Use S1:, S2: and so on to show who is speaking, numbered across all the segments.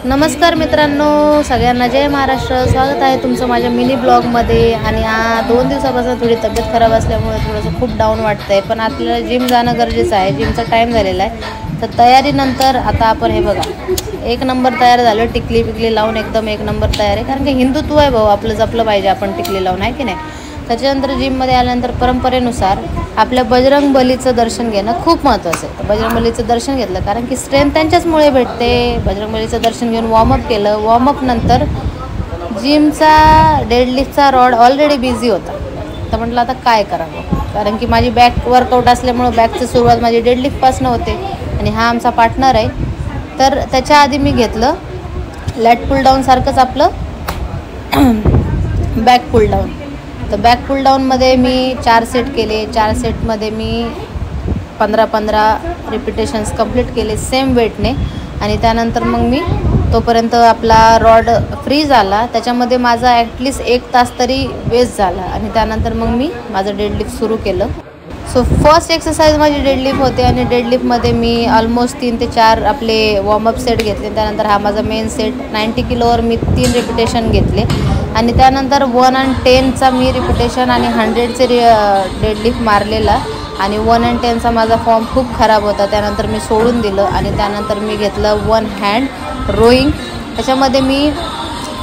S1: नमस्कार मित्रांनो, सगळ्यांना जय महाराष्ट्र। स्वागत आहे तुमचं माझ्या मिनी ब्लॉगमध्ये। आणि 2 दिवसापासून थोडी तब्येत खराब असल्यामुळे थोडंसं खूप डाऊन वाटतंय, पण आपल्याला जिम जाणं गरजेचं आहे। जिमचा टाइम झालेला आहे, तर तयारीनंतर आता आपण हे बघा एक नंबर तयार झालं, टिकली बिकली लावून एकदम एक नंबर तयार आहे। कारण की हिंदुत्व आहे भाऊ, आपलं जपलं पाहिजे आपण टिकली लावून, आहे की नाही। त्याच्यानंतर जिममध्ये आल्यानंतर परंपरेनुसार आपल्या बजरंग बलीचं दर्शन घेणं खूप महत्त्वाचं आहे। बजरंग बलीचं दर्शन घेतलं कारण की स्ट्रेंथ त्यांच्याचमुळे भेटते। बजरंग बलीचं दर्शन घेऊन वॉर्मअप केलं। वॉर्मअप नंतर जिमचा डेडलिफ्टचा रॉड ऑलरेडी बिझी होता, तर म्हटलं आता काय करावं, कारण की माझी बॅक वर्कआउट असल्यामुळं बॅकची सुरुवात माझी डेडलिफ्टपासून होते आणि हा आमचा पार्टनर आहे। तर त्याच्या आधी मी घेतलं लॅट पुल डाऊन सारखंच आपलं बॅक पुल डाऊन। तर बॅक पुल डाऊनमध्ये मी 4 सेट केले। 4 सेटमध्ये मी 15-15 रिपिटेशन्स कंप्लीट केले सेम वेटने। आणि त्यानंतर मग मी तोपर्यंत आपला रॉड फ्री झाला, त्याच्यामध्ये माझा ॲटलिस्ट 1 तास तरी वेस्ट झाला। आणि त्यानंतर मग मी माझं डेडलिफ्ट सुरू केलं। सो फर्स्ट एक्सरसाइज माझी डेडलिफ्ट होते आणि डेडलिफ्टमध्ये मी ऑलमोस्ट 3 ते 4 आपले वॉर्मअप सेट घेतले। त्यानंतर हा माझा मेन सेट 90 किलोवर मी 3 रिपिटेशन घेतले। आणि त्यानंतर 1 आणि 10चा मी रिपिटेशन आणि 100चे डेडलिफ्ट मारलेला। आणि 1 आणि 10चा माझा फॉर्म खूप खराब होता, त्यानंतर मी सोडून दिलं। आणि त्यानंतर मी घेतलं 1 हँड रोईंग, त्याच्यामध्ये मी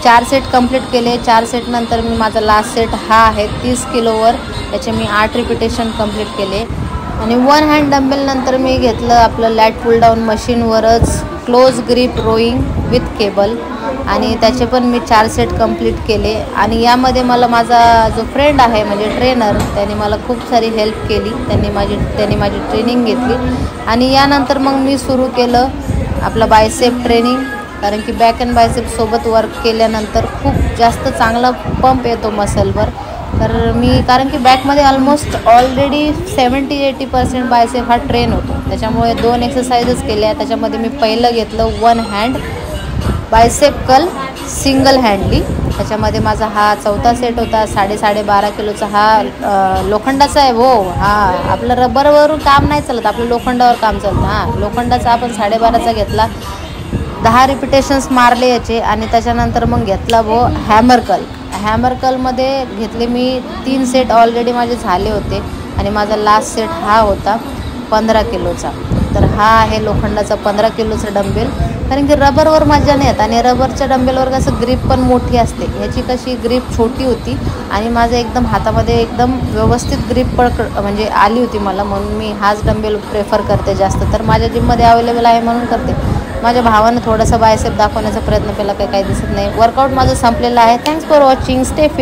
S1: 4 सेट कंप्लीट केले। 4 सेटनंतर मी माझा लास्ट सेट हा आहे 30 किलोवर, त्याचे मी 8 रिपिटेशन कंप्लीट केले। आणि 1 हँड डंबेल नंतर मी घेतलं आपलं लॅट पुल डाऊन मशीनवरच close grip rowing with cable, आणि त्याचे पण मी 4 सेट कंप्लीट केले। आणि यामध्ये मला माझा जो फ्रेंड आहे म्हणजे ट्रेनर, त्यांनी मला खूप सारी हेल्प केली, त्यांनी माझी ट्रेनिंग घेतली। आणि यानंतर मग मी सुरू केलं आपलं बायसेप ट्रेनिंग, कारण की बॅक अँड बायसेप सोबत वर्क केल्यानंतर खूप जास्त चांगला पंप येतो मसलवर। तर मी कारण की बॅकमध्ये ऑलमोस्ट ऑलरेडी 70-80% बायसेप हा ट्रेन होतो, त्याच्यामुळे 2 एक्सरसाइजेस केल्या। त्याच्यामध्ये मी पहिलं घेतलं 1 हँड बायसेप कल सिंगल हँडली, त्याच्यामध्ये माझा हा 4था सेट होता। 12.5 किलोचा हा लोखंडाचा आहे हो, हा आपलं रबरवरून काम नाही चालत, आपलं लोखंडावर काम चालतं। हां, लोखंडाचा आपण 12.5चा घेतला, 10 रिपिटेशन्स मारले याचे। आणि त्याच्यानंतर मग घेतला हॅमर कल। हॅमर कलमध्ये घेतले मी 3 सेट ऑलरेडी माझे झाले होते। आणि माझा लास्ट सेट हा होता 15 किलोचा। तर हा आहे लोखंडाचा 15 किलोचा डंबेल, कारण की रबरवर मजा नाही येत आणि रबरच्या डंबेलवर कसं ग्रीप पण मोठी असते, ह्याची कशी ग्रीप छोटी होती आणि माझं एकदम हातामध्ये एकदम व्यवस्थित ग्रीप म्हणजे आली होती मला, म्हणून मी हाच डंबेल प्रेफर करते जास्त। तर माझ्या जिममध्ये अवेलेबल आहे म्हणून करते। माझ्या भावानं थोडासा बायसेप दाखवण्याचा प्रयत्न केला, काही दिसत नाही। वर्कआउट माझं संपलेलं आहे। Thanks for watching, stay fit.